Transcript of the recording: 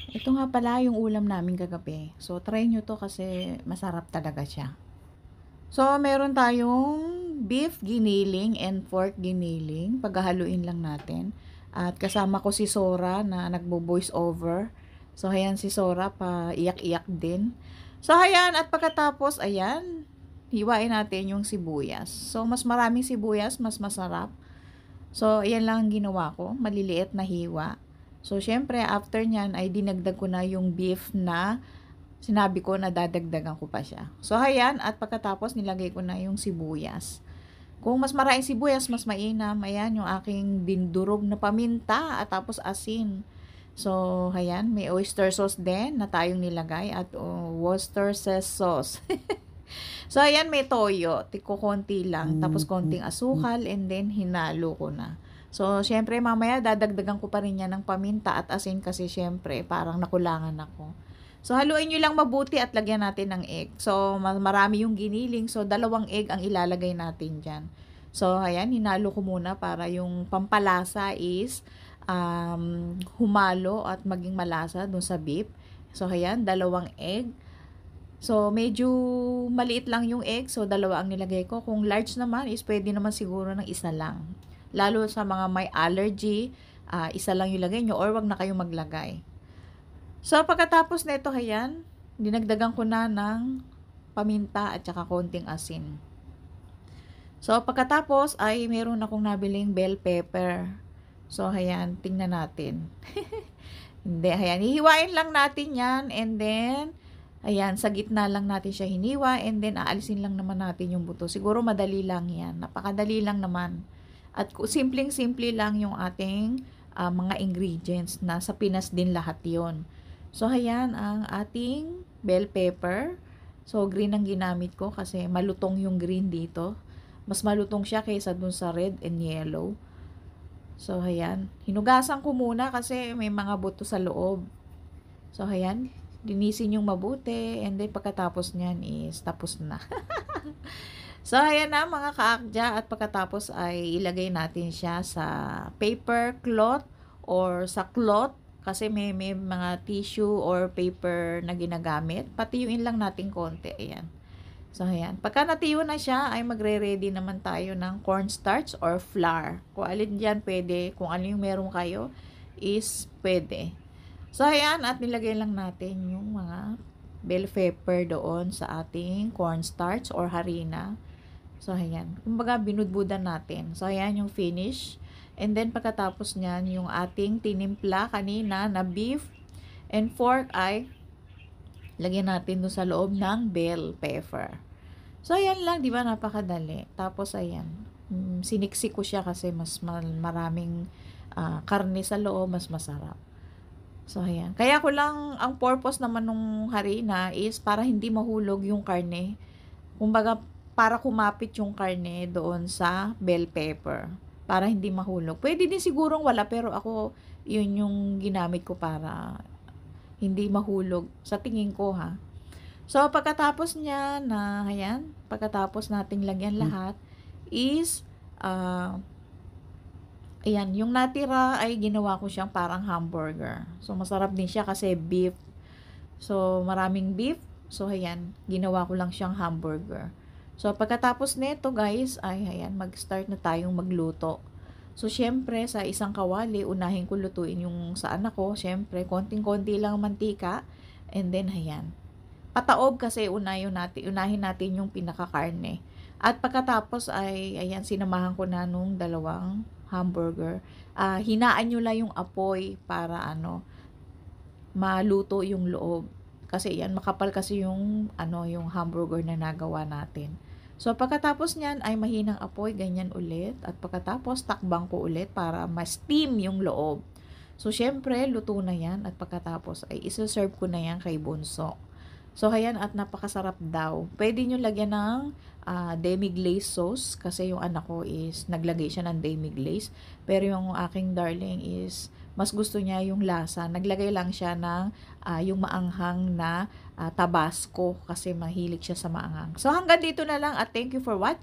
Ito nga pala yung ulam namin kagabi. So, try nyo to kasi masarap talaga siya. So, meron tayong beef giniling and pork giniling. Paghahaluin lang natin. At kasama ko si Sora na nagbo-voice over. So, ayan si Sora pa iyak-iyak din. So, ayan. At pagkatapos, ayan, hiwain natin yung sibuyas. So, mas maraming sibuyas, mas masarap. So, ayan lang ang ginawa ko. Maliliit na hiwa. So, syempre, after nyan, ay dinagdag ko na yung beef na sinabi ko na dadagdagan ko pa siya. So, ayan. At pagkatapos, nilagay ko na yung sibuyas. Kung mas maraming sibuyas, mas mainam. Ayan, yung aking dindurog na paminta at tapos asin. So, ayan. May oyster sauce din na tayong nilagay at Worcestershire sauce. So, ayan, may toyo. Tiko konti lang. Tapos, konting asukal and then hinalo ko na. So, syempre, mamaya dadagdagan ko pa rin yan ng paminta at asin kasi syempre, parang nakulangan ako. So, haluin nyo lang mabuti at lagyan natin ng egg. So, marami yung giniling. So, 2 egg ang ilalagay natin dyan. So, ayan, hinalo ko muna para yung pampalasa is humalo at maging malasa dun sa beef. So, ayan, 2 egg. So, medyo maliit lang yung egg. So, 2 ang nilagay ko. Kung large naman is pwede naman siguro ng 1 lang. Lalo sa mga may allergy, 1 lang yung lagay nyo or wag na kayong maglagay. So, pagkatapos na ito, ayan, dinagdagan ko na ng paminta at saka konting asin. So, pagkatapos ay meron akong nabiling bell pepper. So, ayan, tingnan natin. Hindi, ayan, hihiwain lang natin yan and then, ayan, sa gitna lang natin siya hiniwa and then aalisin lang naman natin yung buto. Siguro madali lang yan. Napakadali lang naman. At simpleng-simple lang yung ating mga ingredients. Nasa Pinas din lahat yon. So, ayan ang ating bell pepper. So, green ang ginamit ko kasi malutong yung green dito. Mas malutong siya kaysa dun sa red and yellow. So, ayan. Hinugasan ko muna kasi may mga buto sa loob. So, ayan. Linisin yung mabuti. And then, pagkatapos niyan is tapos na. So, ayan na mga kaakja at pagkatapos ay ilagay natin siya sa paper cloth or sa cloth kasi may mga tissue or paper na ginagamit. Patiyuin lang natin konti. Ayan. So, ayan. Pagka natiyo na siya, ay magre-ready naman tayo ng cornstarch or flour. Kung alin dyan pwede, kung alin yung meron kayo, is pwede. So, ayan. At nilagay lang natin yung mga bell pepper doon sa ating cornstarch or harina. So, ayan. Kumbaga, binudbudan natin. So, ayan yung finish. And then, pagkatapos niyan, yung ating tinimpla kanina na beef and pork ay lagyan natin doon sa loob ng bell pepper. So, ayan lang. Di ba? Napakadali. Tapos, ayan. Siniksik ko siya kasi mas maraming karne sa loob. Mas masarap. So, ayan. Kaya ko lang, ang purpose naman nung harina is para hindi mahulog yung karne. Kumbaga, para kumapit yung karne doon sa bell pepper. Para hindi mahulog. Pwede din sigurong wala, pero ako, yun yung ginamit ko para hindi mahulog. Sa tingin ko, ha. So, pagkatapos niya na, ayan, pagkatapos nating lagyan lahat, is, ayan, yung natira ay ginawa ko siyang parang hamburger. So, masarap din siya kasi beef. So, maraming beef. So, ayan, ginawa ko lang siyang hamburger. So, pagkatapos nito guys, ay ayan, mag-start na tayong magluto. So, syempre, sa isang kawali, unahin ko lutuin yung sa anak ko. Syempre, konting-konti lang mantika. And then, ayan. Pataob kasi unahin natin yung pinakakarne. At pagkatapos ay, ayan, sinamahan ko na nung 2 hamburger. Hinaan nyo lang yung apoy para maluto yung loob. Kasi yan, makapal kasi yung hamburger na nagawa natin. So, pagkatapos niyan ay mahinang apoy, ganyan ulit. At pagkatapos, takbang ko ulit para ma-steam yung loob. So, syempre, luto na yan. At pagkatapos ay isa-serve ko na yan kay Bunso. So, ayan, at napakasarap daw. Pwede nyo lagyan ng demi-glaze sauce kasi yung anak ko is naglagay siya ng demi-glaze. Pero yung aking darling is mas gusto niya yung lasa. Naglagay lang siya ng yung maanghang na Tabasco kasi mahilig siya sa maanghang. So, hanggang dito na lang at thank you for watching.